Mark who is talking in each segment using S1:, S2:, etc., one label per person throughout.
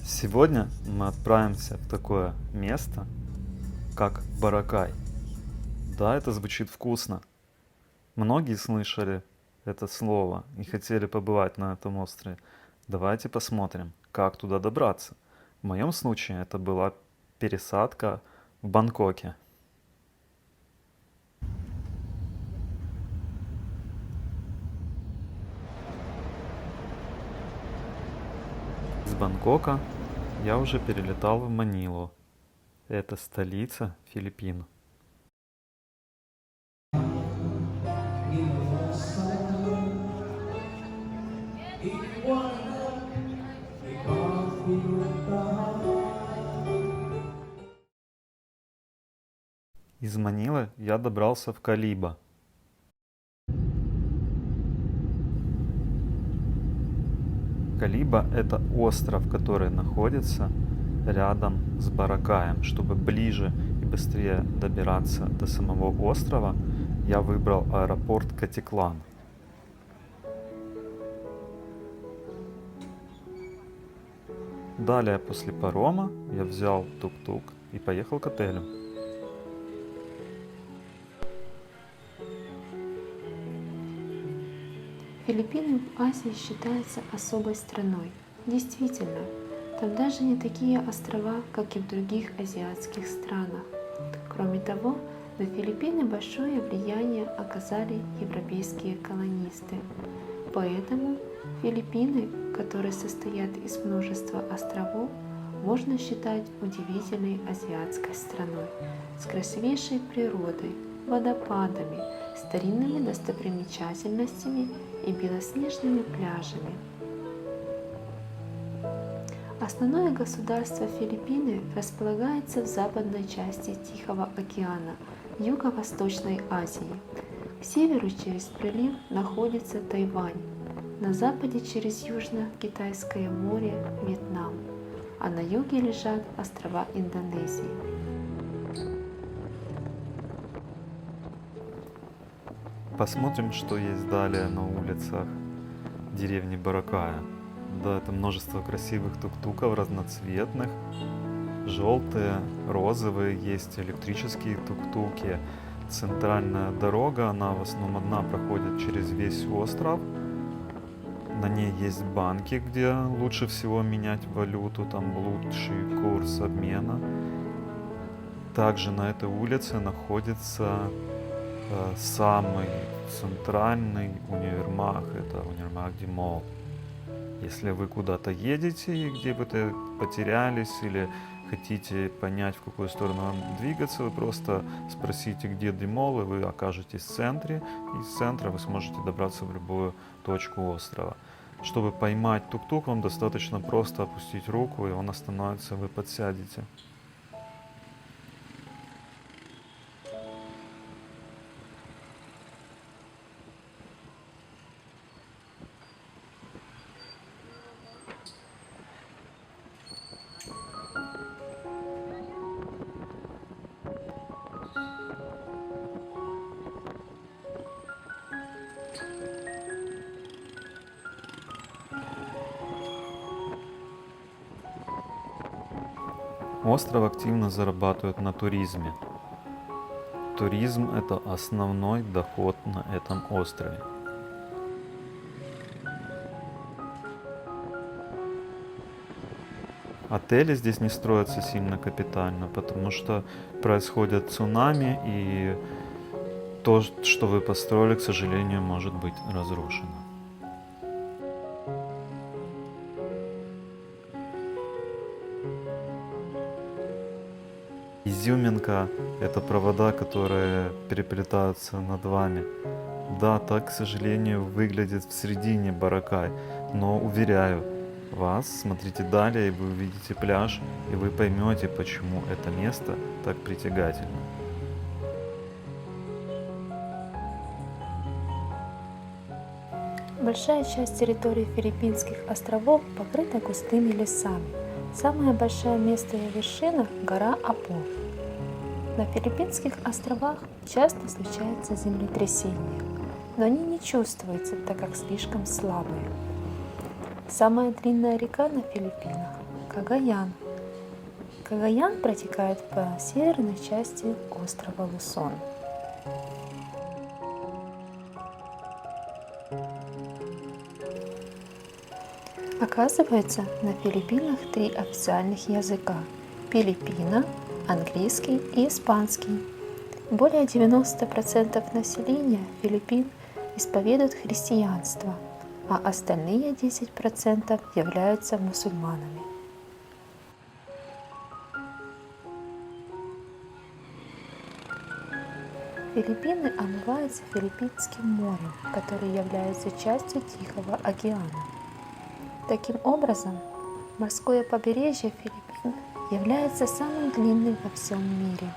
S1: Сегодня мы отправимся в такое место, как Баракай. Да, это звучит вкусно. Многие слышали это слово и хотели побывать на этом острове. Давайте посмотрим, как туда добраться. В моем случае это была пересадка в Бангкоке. Из Бангкока я уже перелетал в Манилу. Это столица Филиппин. Из Манилы я добрался в Калиба. Калиба – это остров, который находится рядом с Баракаем. Чтобы ближе и быстрее добираться до самого острова, я выбрал аэропорт Катиклан. Далее, после парома, я взял тук-тук и поехал к отелю.
S2: Филиппины в Азии считаются особой страной. Действительно, там даже не такие острова, как и в других азиатских странах. Кроме того, на Филиппины большое влияние оказали европейские колонисты. Поэтому Филиппины, которые состоят из множества островов, можно считать удивительной азиатской страной с красивейшей природой, водопадами, старинными достопримечательностями и белоснежными пляжами. Основное государство Филиппины располагается в западной части Тихого океана, Юго-Восточной Азии. К северу через пролив находится Тайвань, на западе через Южно-Китайское море Вьетнам, а на юге лежат острова Индонезии.
S1: Посмотрим, что есть далее на улицах деревни Баракая. Да, это множество красивых тук-туков разноцветных. Желтые, розовые, есть электрические тук-туки. Центральная дорога, она в основном одна проходит через весь остров. На ней есть банки, где лучше всего менять валюту, там лучший курс обмена. Также на этой улице находится самый центральный универмаг, это универмаг Димол. Если вы куда-то едете и где бы-то потерялись или хотите понять, в какую сторону вам двигаться, вы просто спросите, где Димол, и вы окажетесь в центре, и из центра вы сможете добраться в любую точку острова. Чтобы поймать тук-тук, вам достаточно просто опустить руку, и он остановится, вы подсядете. Остров активно зарабатывает на туризме. Туризм – это основной доход на этом острове. Отели здесь не строятся сильно капитально, потому что происходят цунами, и то, что вы построили, к сожалению, может быть разрушено. Изюминка – это провода, которые переплетаются над вами. Да, так, к сожалению, выглядит в середине Баракай, но уверяю вас, смотрите далее, и вы увидите пляж, и вы поймете, почему это место так притягательно.
S2: Большая часть территории Филиппинских островов покрыта густыми лесами. Самое большое место ее вершина – гора Апо. На Филиппинских островах часто случаются землетрясения, но они не чувствуются, так как слишком слабые. Самая длинная река на Филиппинах – Кагаян. Кагаян протекает по северной части острова Лусон. Оказывается, на Филиппинах 3 официальных языка – пилипино, английский и испанский. Более 90% населения Филиппин исповедуют христианство, а остальные 10% являются мусульманами. Филиппины омываются Филиппинским морем, которое является частью Тихого океана. Таким образом, морское побережье Филиппин является самым длинным во всем мире.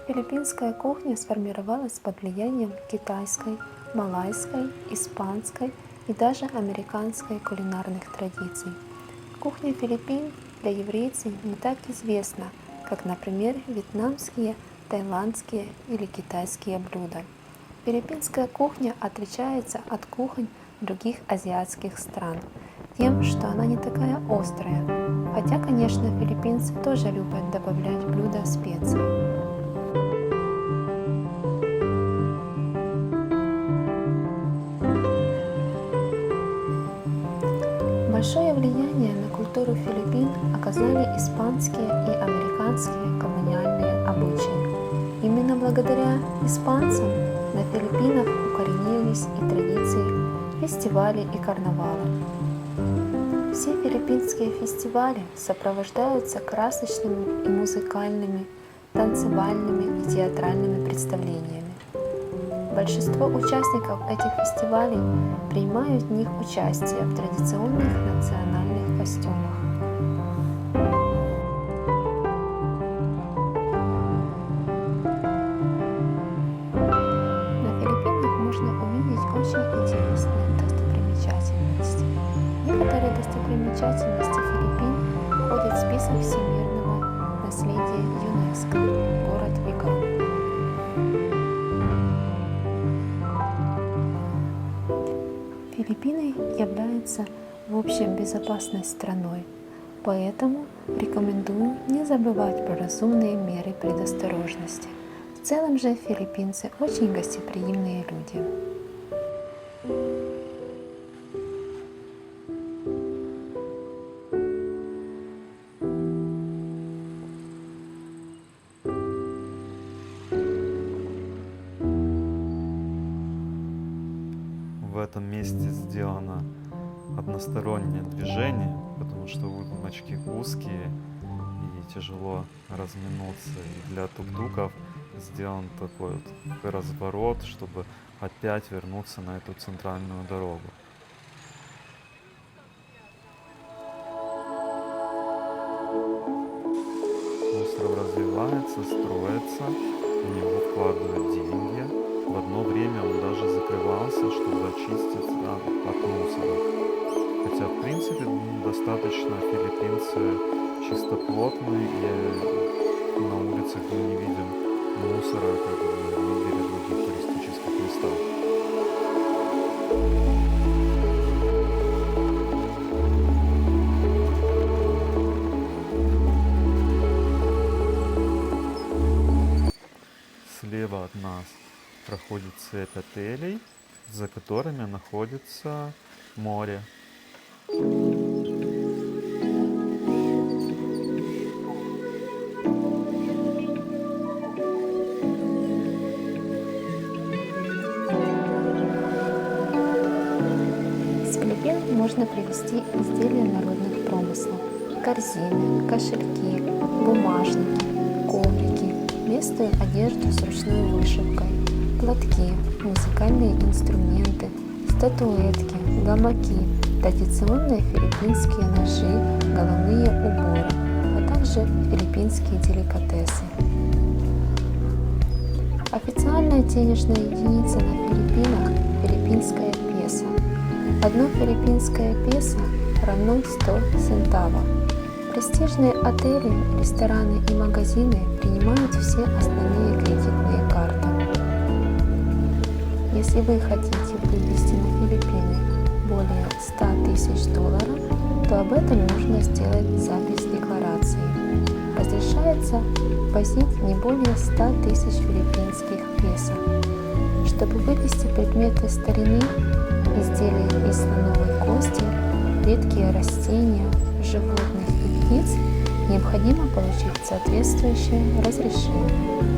S2: Филиппинская кухня сформировалась под влиянием китайской, малайской, испанской и даже американской кулинарных традиций. Кухня Филиппин для еврейцев не так известна, как, например, вьетнамские, таиландские или китайские блюда. Филиппинская кухня отличается от кухонь других азиатских стран тем, что она не такая острая, хотя, конечно, филиппинцы тоже любят добавлять в блюда специи. Большое влияние на культуру Филиппин оказали испанские и американские колониальные обычаи. Именно благодаря испанцам на Филиппинах укоренились и традиции фестивалей и карнавала. Все филиппинские фестивали сопровождаются красочными и музыкальными, танцевальными и театральными представлениями. Большинство участников этих фестивалей принимают в них участие в традиционных национальных костюмах. На Филиппинах можно увидеть очень интересные достопримечательности. Некоторые достопримечательности Филиппин входят в список всемирного наследия ЮНЕСКО, город Виган. Филиппины являются в общем безопасной страной, поэтому рекомендую не забывать про разумные меры предосторожности. В целом же филиппинцы очень гостеприимные люди.
S1: В этом месте сделано одностороннее движение, потому что улочки узкие и тяжело разминуться. И для тук-туков сделан такой вот разворот, чтобы опять вернуться на эту центральную дорогу. Остров развивается, строится, в него вкладывают деньги. В одно время он даже закрывался, чтобы очиститься от мусора. Хотя, в принципе, достаточно филиппинцы чистоплотные, и на улицах мы не видим мусора, как мы видели в других туристических местах. Слева от нас проходит цепь отелей, за которыми находится море.
S2: Из Филиппин можно привезти изделия народных промыслов, корзины, кошельки, бумажники, коврики, местную одежду с ручной вышивкой, платки, музыкальные инструменты, статуэтки, гамаки, традиционные филиппинские ножи, головные уборы, а также филиппинские деликатесы. Официальная денежная единица на Филиппинах – филиппинская песо. Одно филиппинское песо равно 100 центавов. Престижные отели, рестораны и магазины принимают все основные кредитные карты. Если вы хотите вывести на Филиппины тысяч долларов, то об этом нужно сделать запись декларации. Разрешается возить не более 100 тысяч филиппинских песо. Чтобы вывести предметы старины, изделия из слоновой кости, редкие растения, животных и птиц, необходимо получить соответствующее разрешение.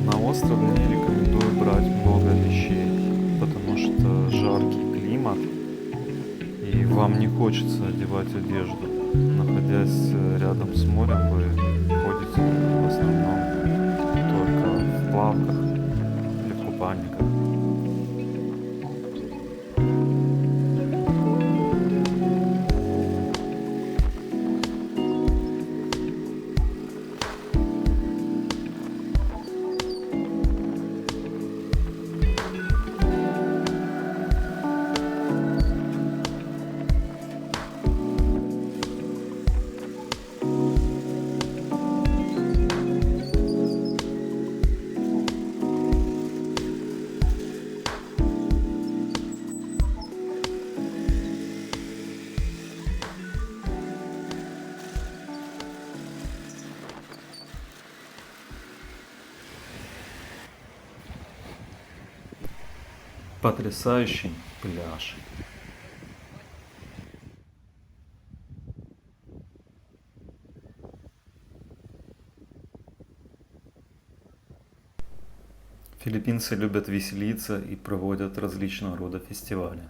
S1: На остров не рекомендую брать много вещей, потому что жаркий климат, и вам не хочется одевать одежду. Находясь рядом с морем, вы ходите в основном только в плавках или в купальниках. Потрясающий пляж. Филиппинцы любят веселиться и проводят различного рода фестивали.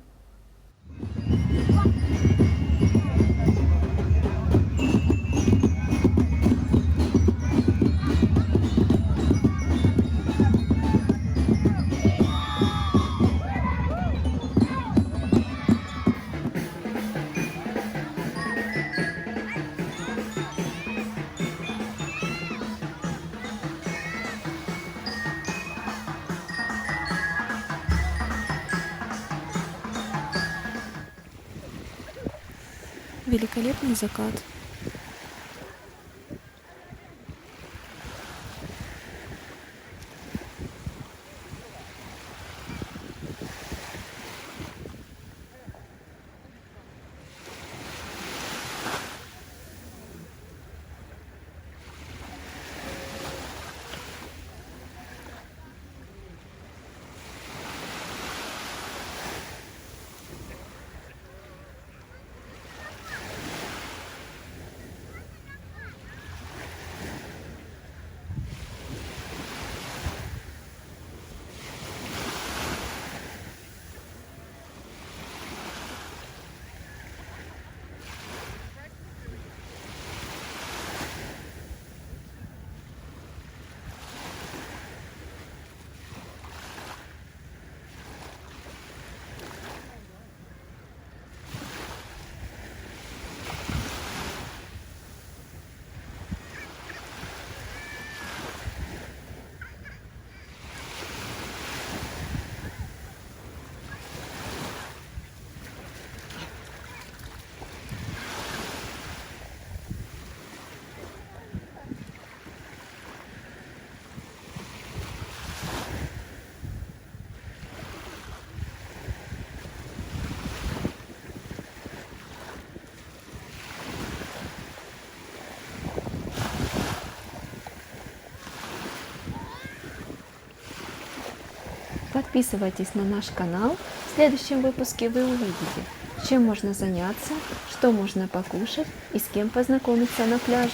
S2: Великолепный закат. Подписывайтесь на наш канал. В следующем выпуске вы увидите, чем можно заняться, что можно покушать и с кем познакомиться на пляже.